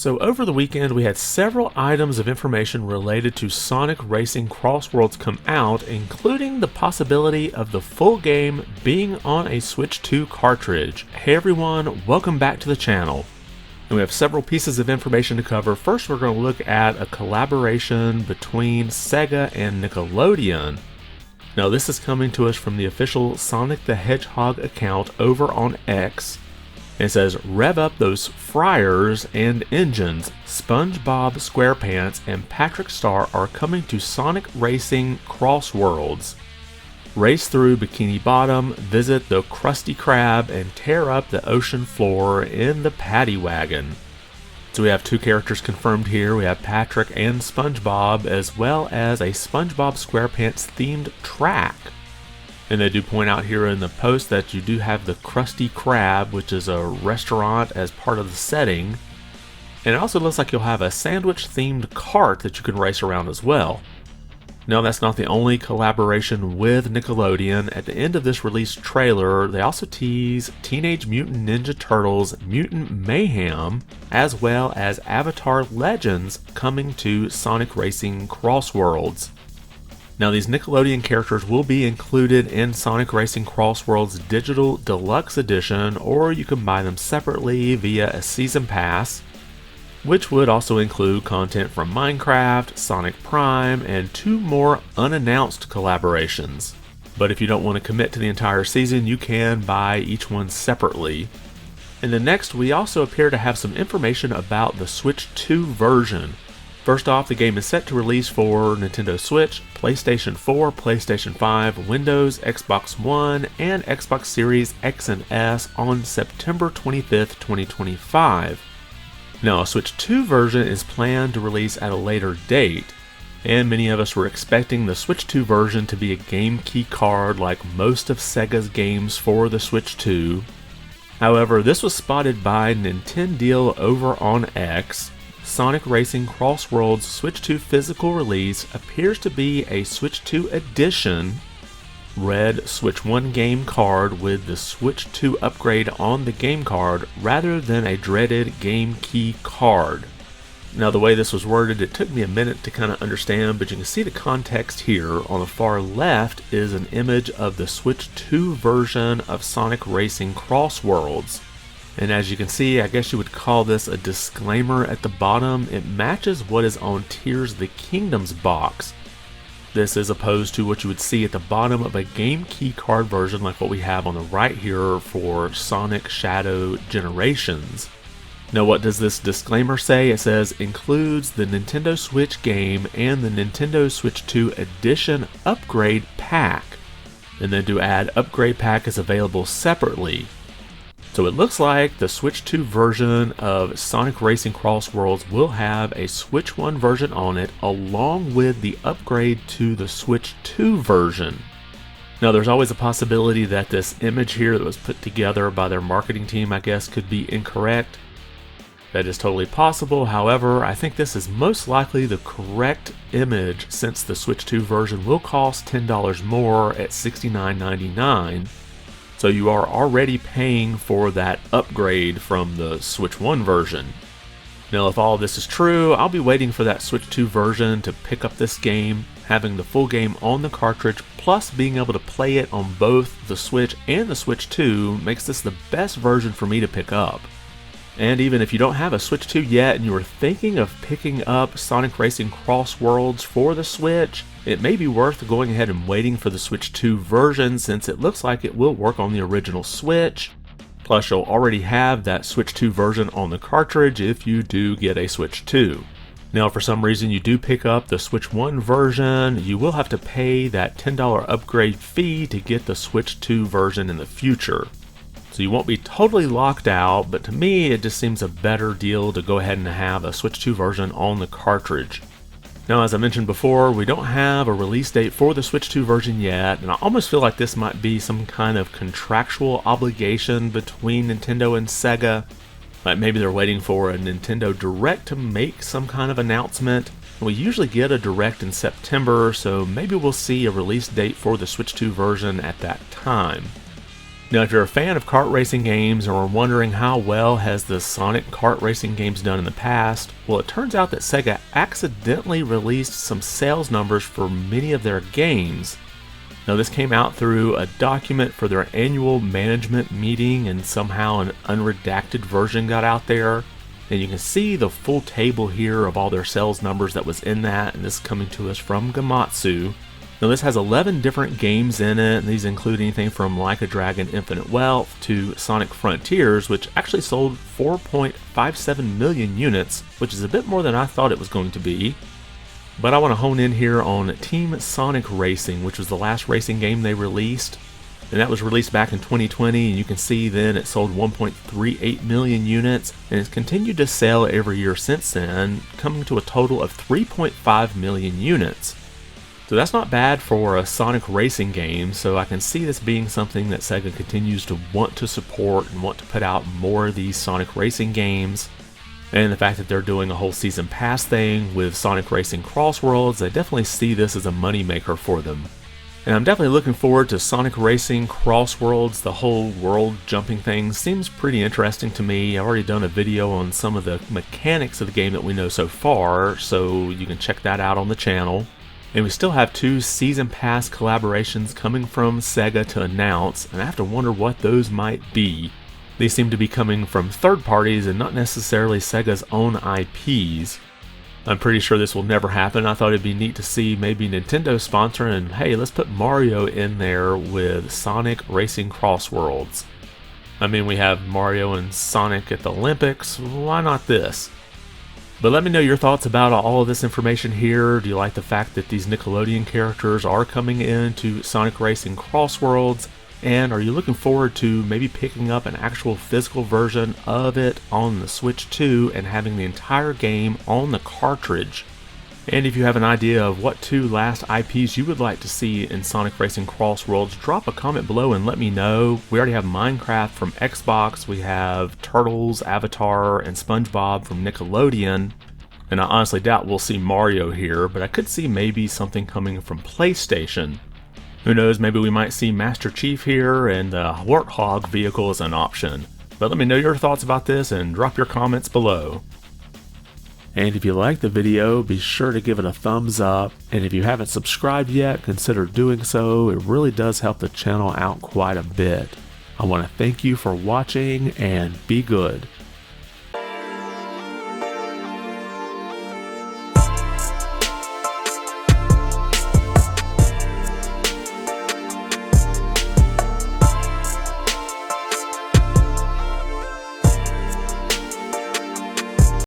So over the weekend we had several items of information related to Sonic Racing CrossWorlds come out, including the possibility of the full game being on a Switch 2 cartridge. Hey everyone, welcome back to the channel. And we have several pieces of information to cover. First we're going to look at a collaboration between Sega and Nickelodeon. Now this is coming to us from the official Sonic the Hedgehog account over on X. It says, rev up those fryers and engines. SpongeBob SquarePants and Patrick Star are coming to Sonic Racing CrossWorlds. Race through Bikini Bottom, visit the Krusty Krab, and tear up the ocean floor in the Paddy Wagon. So we have two characters confirmed here. We have Patrick and SpongeBob, as well as a SpongeBob SquarePants themed track. And they do point out here in the post that you do have the Krusty Krab, which is a restaurant, as part of the setting. And it also looks like you'll have a sandwich-themed kart that you can race around as well. Now that's not the only collaboration with Nickelodeon. At the end of this release trailer, they also tease Teenage Mutant Ninja Turtles Mutant Mayhem, as well as Avatar Legends coming to Sonic Racing CrossWorlds. Now these Nickelodeon characters will be included in Sonic Racing CrossWorlds Digital Deluxe Edition, or you can buy them separately via a Season Pass, which would also include content from Minecraft, Sonic Prime, and two more unannounced collaborations. But if you don't want to commit to the entire season, you can buy each one separately. And then next, we also appear to have some information about the Switch 2 version. First off, the game is set to release for Nintendo Switch, PlayStation 4, PlayStation 5, Windows, Xbox One, and Xbox Series X and S on September 25th, 2025. Now, a Switch 2 version is planned to release at a later date, and many of us were expecting the Switch 2 version to be a game key card like most of Sega's games for the Switch 2. However, this was spotted by Nintendo over on X. Sonic Racing CrossWorlds Switch 2 physical release appears to be a Switch 2 edition red Switch 1 game card with the Switch 2 upgrade on the game card rather than a dreaded game key card. Now the way this was worded, it took me a minute to kind of understand, but you can see the context here. On the far left is an image of the Switch 2 version of Sonic Racing CrossWorlds. And as you can see, I guess you would call this a disclaimer at the bottom. It matches what is on Tears of the Kingdom's box. This is opposed to what you would see at the bottom of a game key card version like what we have on the right here for Sonic Shadow Generations. Now what does this disclaimer say? It says, includes the Nintendo Switch game and the Nintendo Switch 2 Edition Upgrade Pack. And then to add, Upgrade Pack is available separately. So it looks like the Switch 2 version of Sonic Racing CrossWorlds will have a Switch 1 version on it, along with the upgrade to the Switch 2 version. Now there's always a possibility that this image here that was put together by their marketing team, I guess, could be incorrect. That is totally possible. However, I think this is most likely the correct image, since the Switch 2 version will cost $10 more at $69.99. So you are already paying for that upgrade from the Switch 1 version. Now if all of this is true, I'll be waiting for that Switch 2 version to pick up this game. Having the full game on the cartridge, plus being able to play it on both the Switch and the Switch 2, makes this the best version for me to pick up. And even if you don't have a Switch 2 yet and you are thinking of picking up Sonic Racing CrossWorlds for the Switch, it may be worth going ahead and waiting for the Switch 2 version, since it looks like it will work on the original Switch. Plus you'll already have that Switch 2 version on the cartridge if you do get a Switch 2. Now if for some reason you do pick up the Switch 1 version, you will have to pay that $10 upgrade fee to get the Switch 2 version in the future. So you won't be totally locked out, but to me it just seems a better deal to go ahead and have a Switch 2 version on the cartridge. Now as I mentioned before, we don't have a release date for the Switch 2 version yet, and I almost feel like this might be some kind of contractual obligation between Nintendo and Sega. Like maybe they're waiting for a Nintendo Direct to make some kind of announcement. We usually get a Direct in September, so maybe we'll see a release date for the Switch 2 version at that time. Now, if you're a fan of kart racing games or are wondering how well has the Sonic kart racing games done in the past, well, it turns out that Sega accidentally released some sales numbers for many of their games. Now, this came out through a document for their annual management meeting, and somehow an unredacted version got out there. And you can see the full table here of all their sales numbers that was in that, and this is coming to us from Gamatsu. Now, this has 11 different games in it, and these include anything from Like a Dragon Infinite Wealth to Sonic Frontiers, which actually sold 4.57 million units, which is a bit more than I thought it was going to be. But I want to hone in here on Team Sonic Racing, which was the last racing game they released. And that was released back in 2020, and you can see then it sold 1.38 million units, and it's continued to sell every year since then, coming to a total of 3.5 million units. So that's not bad for a Sonic racing game, so I can see this being something that Sega continues to want to support and want to put out more of these Sonic racing games. And the fact that they're doing a whole season pass thing with Sonic Racing CrossWorlds, I definitely see this as a moneymaker for them. And I'm definitely looking forward to Sonic Racing CrossWorlds. The whole world jumping thing seems pretty interesting to me. I've already done a video on some of the mechanics of the game that we know so far, so you can check that out on the channel. And we still have 2 Season Pass collaborations coming from Sega to announce, and I have to wonder what those might be. These seem to be coming from third parties and not necessarily Sega's own IPs. I'm pretty sure this will never happen. I thought it'd be neat to see maybe Nintendo sponsor and hey, let's put Mario in there with Sonic Racing CrossWorlds. I mean, we have Mario and Sonic at the Olympics, why not this? But let me know your thoughts about all of this information here. Do you like the fact that these Nickelodeon characters are coming into Sonic Racing CrossWorlds? And are you looking forward to maybe picking up an actual physical version of it on the Switch 2 and having the entire game on the cartridge? And if you have an idea of what 2 last IPs you would like to see in Sonic Racing CrossWorlds, drop a comment below and let me know. We already have Minecraft from Xbox, we have Turtles, Avatar, and SpongeBob from Nickelodeon. And I honestly doubt we'll see Mario here, but I could see maybe something coming from PlayStation. Who knows, maybe we might see Master Chief here, and the Warthog vehicle is an option. But let me know your thoughts about this and drop your comments below. And if you liked the video, be sure to give it a thumbs up. And if you haven't subscribed yet, consider doing so. It really does help the channel out quite a bit. I want to thank you for watching, and be good.